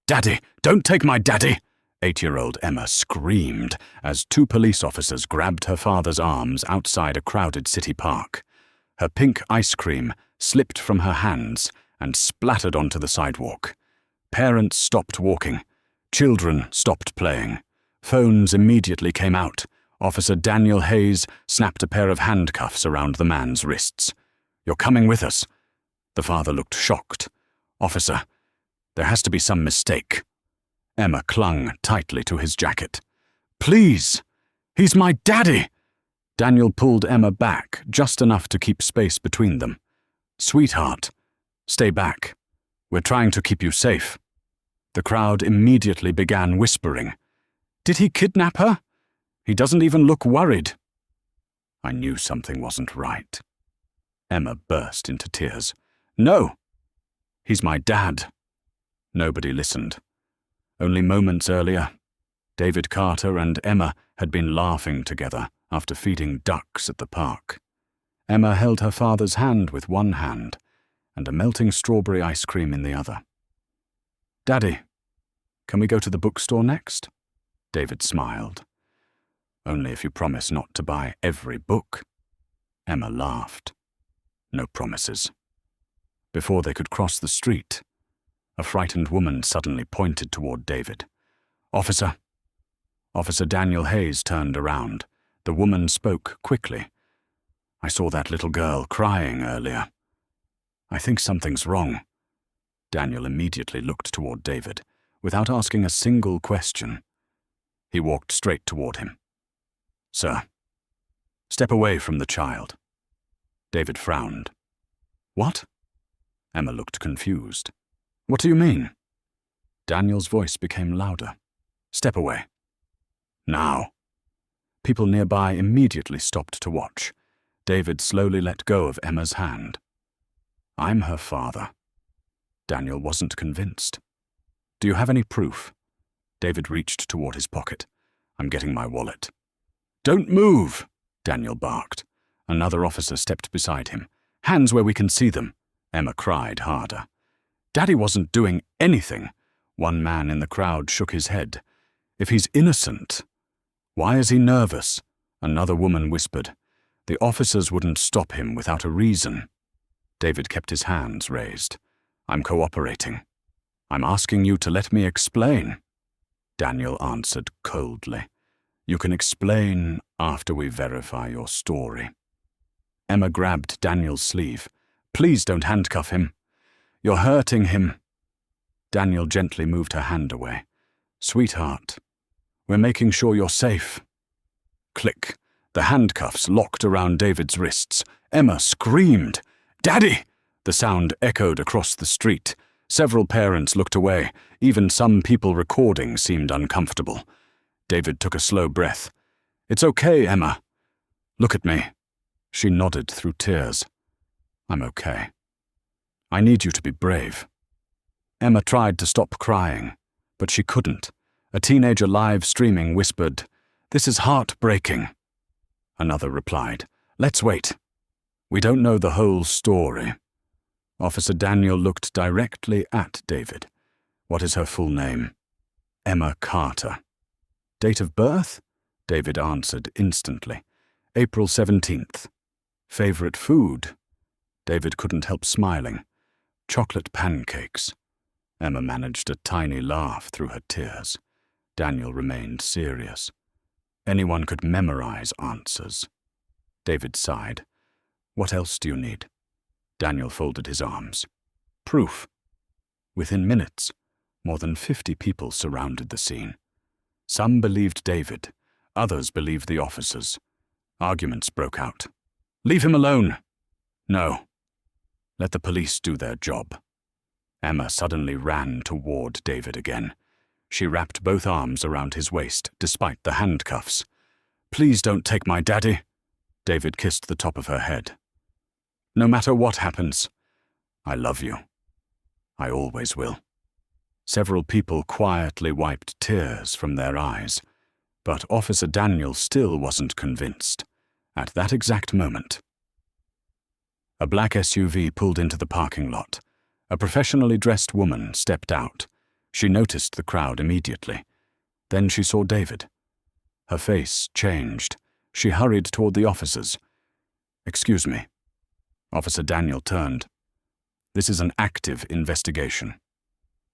"Daddy! Don't take my daddy!" 8-year-old Emma screamed as 2 police officers grabbed her father's arms outside a crowded city park. Her pink ice cream slipped from her hands and splattered onto the sidewalk. Parents stopped walking. Children stopped playing. Phones immediately came out. Officer Daniel Hayes snapped a pair of handcuffs around the man's wrists. "You're coming with us." The father looked shocked. "Officer, there has to be some mistake." Emma clung tightly to his jacket. "Please! He's my daddy!" Daniel pulled Emma back just enough to keep space between them. "Sweetheart, stay back. We're trying to keep you safe." The crowd immediately began whispering. "Did he kidnap her? He doesn't even look worried." I knew something wasn't right. Emma burst into tears. "No! He's my dad." Nobody listened. Only moments earlier, David Carter and Emma had been laughing together after feeding ducks at the park. Emma held her father's hand with one hand and a melting strawberry ice cream in the other. "Daddy, can we go to the bookstore next?" David smiled. "Only if you promise not to buy every book." Emma laughed. No promises. Before they could cross the street, a frightened woman suddenly pointed toward David. "Officer." Officer Daniel Hayes turned around. The woman spoke quickly. "I saw that little girl crying earlier. I think something's wrong." Daniel immediately looked toward David, without asking a single question. He walked straight toward him. "Sir, step away from the child." David frowned. "What?" Emma looked confused. "What do you mean?" Daniel's voice became louder. "Step away. Now." People nearby immediately stopped to watch. David slowly let go of Emma's hand. "I'm her father." Daniel wasn't convinced. "Do you have any proof?" David reached toward his pocket. "I'm getting my wallet." "Don't move!" Daniel barked. Another officer stepped beside him. "Hands where we can see them." Emma cried harder. "Daddy wasn't doing anything." One man in the crowd shook his head. "If he's innocent, why is he nervous?" Another woman whispered. "The officers wouldn't stop him without a reason." David kept his hands raised. "I'm cooperating. I'm asking you to let me explain." Daniel answered coldly. "You can explain after we verify your story." Emma grabbed Daniel's sleeve. "Please don't handcuff him. You're hurting him." Daniel gently moved her hand away. "Sweetheart, we're making sure you're safe." Click. The handcuffs locked around David's wrists. Emma screamed. "Daddy!" The sound echoed across the street. Several parents looked away. Even some people recording seemed uncomfortable. David took a slow breath. "It's okay, Emma. Look at me." She nodded through tears. "I'm okay. I need you to be brave." Emma tried to stop crying, but she couldn't. A teenager live streaming whispered, "This is heartbreaking." Another replied, "Let's wait. We don't know the whole story." Officer Daniel looked directly at David. "What is her full name?" "Emma Carter." "Date of birth?" David answered instantly. "April 17th. "Favorite food?" David couldn't help smiling. "Chocolate pancakes." Emma managed a tiny laugh through her tears. Daniel remained serious. Anyone could memorize answers. David sighed. "What else do you need?" Daniel folded his arms. "Proof." Within minutes, more than 50 people surrounded the scene. Some believed David, others believed the officers. Arguments broke out. "Leave him alone." "No. Let the police do their job." Emma suddenly ran toward David again. She wrapped both arms around his waist, despite the handcuffs. "Please don't take my daddy." David kissed the top of her head. "No matter what happens, I love you. I always will." Several people quietly wiped tears from their eyes, but Officer Daniel still wasn't convinced. At that exact moment, a black SUV pulled into the parking lot. A professionally dressed woman stepped out. She noticed the crowd immediately. Then she saw David. Her face changed. She hurried toward the officers. "Excuse me." Officer Daniel turned. "This is an active investigation."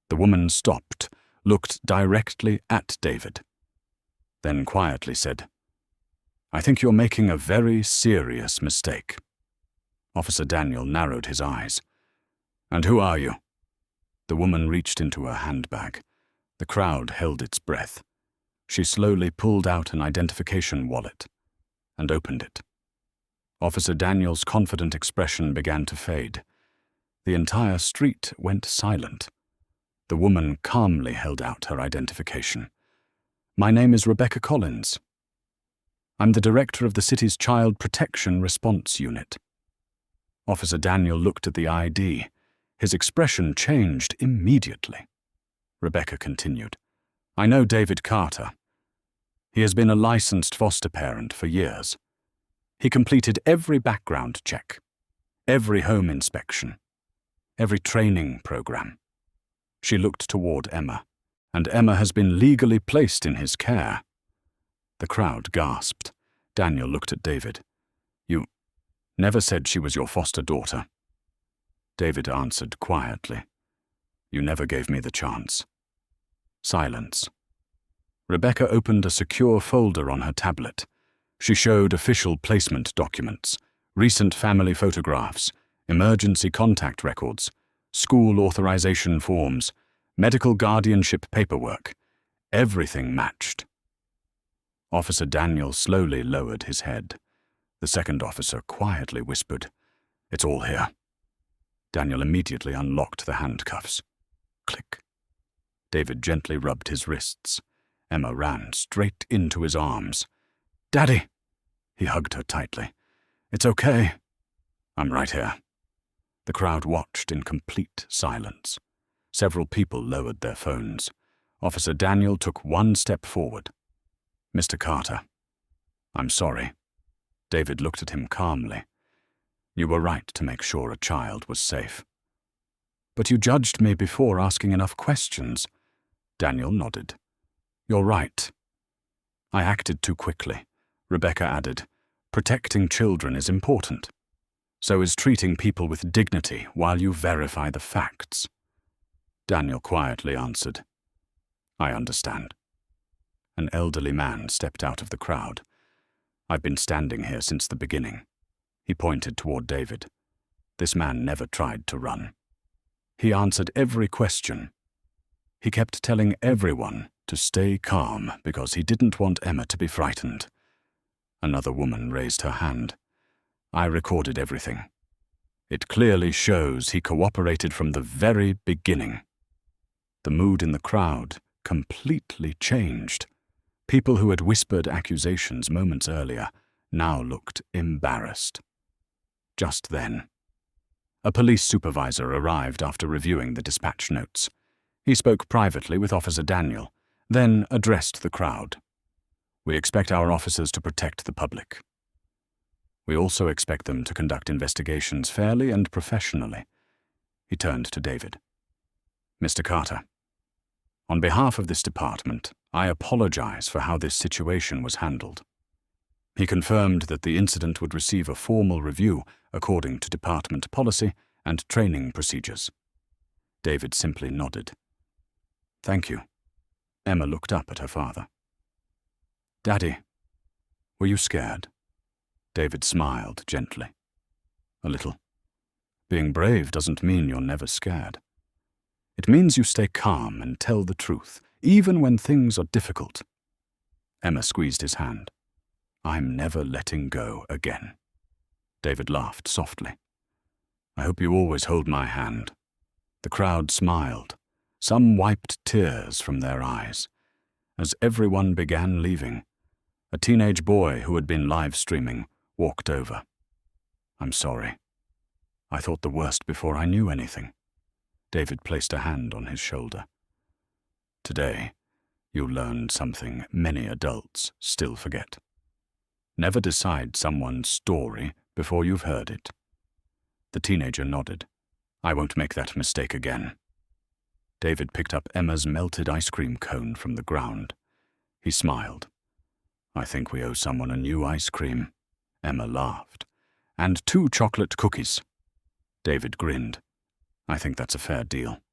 The woman stopped, looked directly at David, then quietly said, "I think you're making a very serious mistake." Officer Daniel narrowed his eyes. "And who are you?" The woman reached into her handbag. The crowd held its breath. She slowly pulled out an identification wallet and opened it. Officer Daniel's confident expression began to fade. The entire street went silent. The woman calmly held out her identification. "My name is Rebecca Collins. I'm the director of the city's Child Protection Response Unit." Officer Daniel looked at the ID. His expression changed immediately. Rebecca continued, "I know David Carter. He has been a licensed foster parent for years. He completed every background check, every home inspection, every training program." She looked toward Emma, "and Emma has been legally placed in his care." The crowd gasped. Daniel looked at David. "You never said she was your foster daughter." David answered quietly, "You never gave me the chance." Silence. Rebecca opened a secure folder on her tablet. She showed official placement documents, recent family photographs, emergency contact records, school authorization forms, medical guardianship paperwork. Everything matched. Officer Daniel slowly lowered his head. The second officer quietly whispered, "It's all here." Daniel immediately unlocked the handcuffs. Click. David gently rubbed his wrists. Emma ran straight into his arms. "Daddy!" He hugged her tightly. "It's okay." "I'm right here." The crowd watched in complete silence. Several people lowered their phones. Officer Daniel took one step forward. "Mr. Carter, I'm sorry." David looked at him calmly. "You were right to make sure a child was safe." "But you judged me before asking enough questions." Daniel nodded. "You're right. I acted too quickly." Rebecca added, "Protecting children is important. So is treating people with dignity while you verify the facts." Daniel quietly answered, "I understand." An elderly man stepped out of the crowd. "I've been standing here since the beginning." He pointed toward David. This man never tried to run. He answered every question. He kept telling everyone to stay calm because he didn't want Emma to be frightened. Another woman raised her hand. "I recorded everything. It clearly shows he cooperated from the very beginning." The mood in the crowd completely changed. People who had whispered accusations moments earlier now looked embarrassed. Just then, a police supervisor arrived after reviewing the dispatch notes. He spoke privately with Officer Daniel, then addressed the crowd. "We expect our officers to protect the public. We also expect them to conduct investigations fairly and professionally." He turned to David. "Mr. Carter, on behalf of this department, I apologize for how this situation was handled." He confirmed that the incident would receive a formal review according to department policy and training procedures. David simply nodded. "Thank you." Emma looked up at her father. "Daddy, were you scared?" David smiled gently. "A little. Being brave doesn't mean you're never scared. It means you stay calm and tell the truth, even when things are difficult." Emma squeezed his hand. "I'm never letting go again." David laughed softly. "I hope you always hold my hand." The crowd smiled. Some wiped tears from their eyes. As everyone began leaving, a teenage boy who had been live streaming walked over. "I'm sorry. I thought the worst before I knew anything." David placed a hand on his shoulder. "Today, you learned something many adults still forget. Never decide someone's story before you've heard it." The teenager nodded. "I won't make that mistake again." David picked up Emma's melted ice cream cone from the ground. He smiled. "I think we owe someone a new ice cream." Emma laughed. "And 2 chocolate cookies." David grinned. "I think that's a fair deal."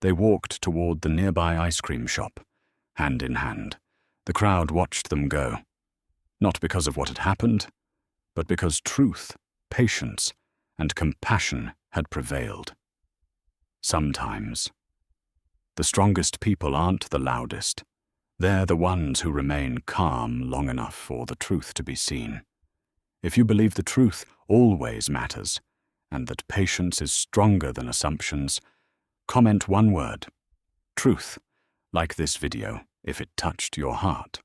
They walked toward the nearby ice cream shop, hand in hand. The crowd watched them go. Not because of what had happened, but because truth, patience, and compassion had prevailed. Sometimes. The strongest people aren't the loudest. They're the ones who remain calm long enough for the truth to be seen. If you believe the truth always matters, and that patience is stronger than assumptions, comment one word, truth, like this video, if it touched your heart.